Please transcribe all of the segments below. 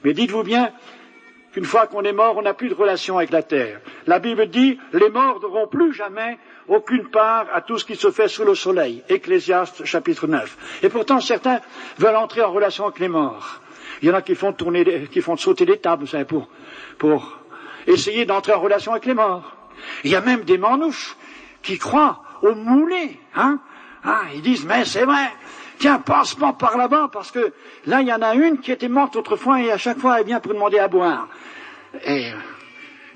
Mais dites-vous bien qu'une fois qu'on est mort, on n'a plus de relation avec la terre. La Bible dit, les morts n'auront plus jamais aucune part à tout ce qui se fait sous le soleil. Ecclésiaste, chapitre 9. Et pourtant, certains veulent entrer en relation avec les morts. Il y en a qui font sauter des tables, vous savez, pour essayer d'entrer en relation avec les morts. Il y a même des manouches qui croient aux moulés, hein. Ah, ils disent, mais c'est vrai, tiens, passe-moi par là-bas, parce que là, il y en a une qui était morte autrefois, et à chaque fois, elle vient pour demander à boire. Et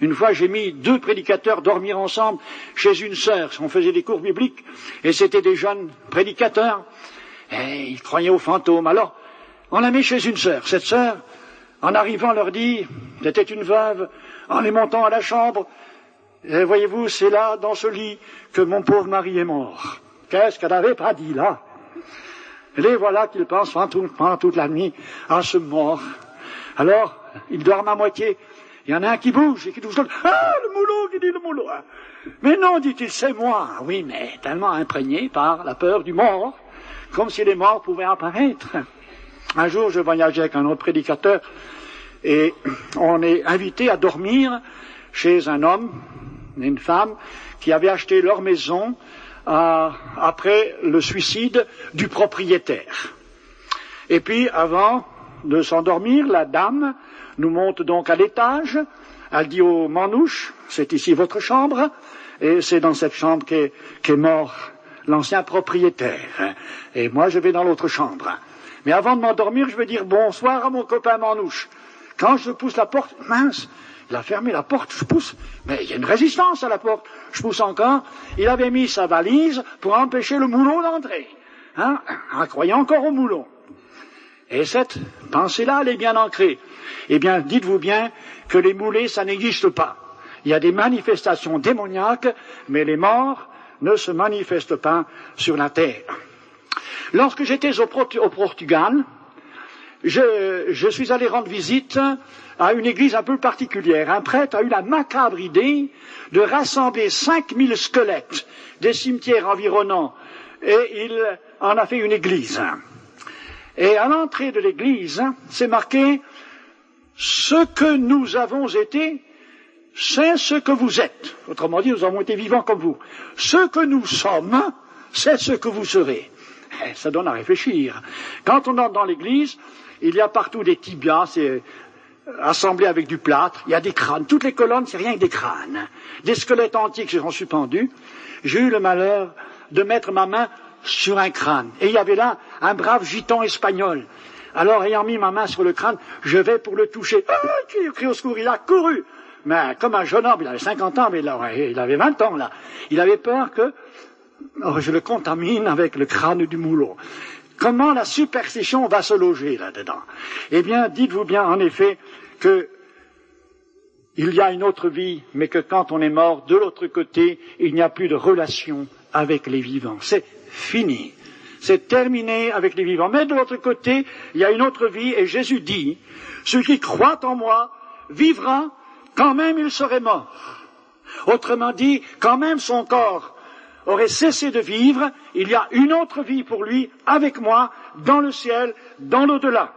une fois, j'ai mis 2 prédicateurs dormir ensemble chez une sœur. On faisait des cours bibliques, et c'était des jeunes prédicateurs, et ils croyaient aux fantômes. Alors, on l'a mis chez une sœur. Cette sœur, en arrivant, leur dit, c'était une veuve, en les montant à la chambre, et voyez-vous, c'est là, dans ce lit, que mon pauvre mari est mort. Qu'est-ce qu'elle n'avait pas dit, là? Et les voilà qu'ils pensent pendant toute la nuit à ce mort. Alors, ils dorment à moitié. Il y en a un qui bouge et qui touche l'autre. Ah, le moulot, qui dit le moulot. Mais non, dit-il, c'est moi. Oui, mais tellement imprégné par la peur du mort, comme si les morts pouvaient apparaître. Un jour, je voyageais avec un autre prédicateur et on est invité à dormir chez un homme et une femme qui avaient acheté leur maison après le suicide du propriétaire. Et puis, avant de s'endormir, la dame nous monte donc à l'étage. Elle dit aux manouches, c'est ici votre chambre, et c'est dans cette chambre qu'est mort l'ancien propriétaire. Et moi, je vais dans l'autre chambre. Mais avant de m'endormir, je vais dire bonsoir à mon copain manouche. Quand je pousse la porte, mince, il a fermé la porte, je pousse, mais il y a une résistance à la porte. Je pousse encore, il avait mis sa valise pour empêcher le moulon d'entrer, hein, en croyant encore au moulon. Et cette pensée-là, elle est bien ancrée. Eh bien, dites-vous bien que les moulés, ça n'existe pas. Il y a des manifestations démoniaques, mais les morts ne se manifestent pas sur la terre. Lorsque j'étais au Portugal, je suis allé rendre visite à une église un peu particulière. Un prêtre a eu la macabre idée de rassembler 5000 squelettes des cimetières environnants et il en a fait une église. Et à l'entrée de l'église, c'est marqué « Ce que nous avons été, c'est ce que vous êtes. » Autrement dit, nous avons été vivants comme vous. « Ce que nous sommes, c'est ce que vous serez. » Ça donne à réfléchir. Quand on entre dans l'église, il y a partout des tibias, c'est assemblé avec du plâtre, il y a des crânes. Toutes les colonnes, c'est rien que des crânes. Des squelettes antiques qui sont suspendus. J'ai eu le malheur de mettre ma main sur un crâne. Et il y avait là un brave gitan espagnol. Alors, ayant mis ma main sur le crâne, je vais pour le toucher. Ah, il crie au secours, il a couru. Mais comme un jeune homme, il avait 50 ans, mais il avait 20 ans, là. Il avait peur que je le contamine avec le crâne du moulon. Comment la superstition va se loger là-dedans? Eh bien, dites-vous bien, en effet, que il y a une autre vie, mais que quand on est mort, de l'autre côté, il n'y a plus de relation avec les vivants. C'est fini. C'est terminé avec les vivants. Mais de l'autre côté, il y a une autre vie, et Jésus dit, celui qui croit en moi vivra quand même il serait mort. Autrement dit, quand même son corps aurait cessé de vivre, il y a une autre vie pour lui, avec moi, dans le ciel, dans l'au-delà.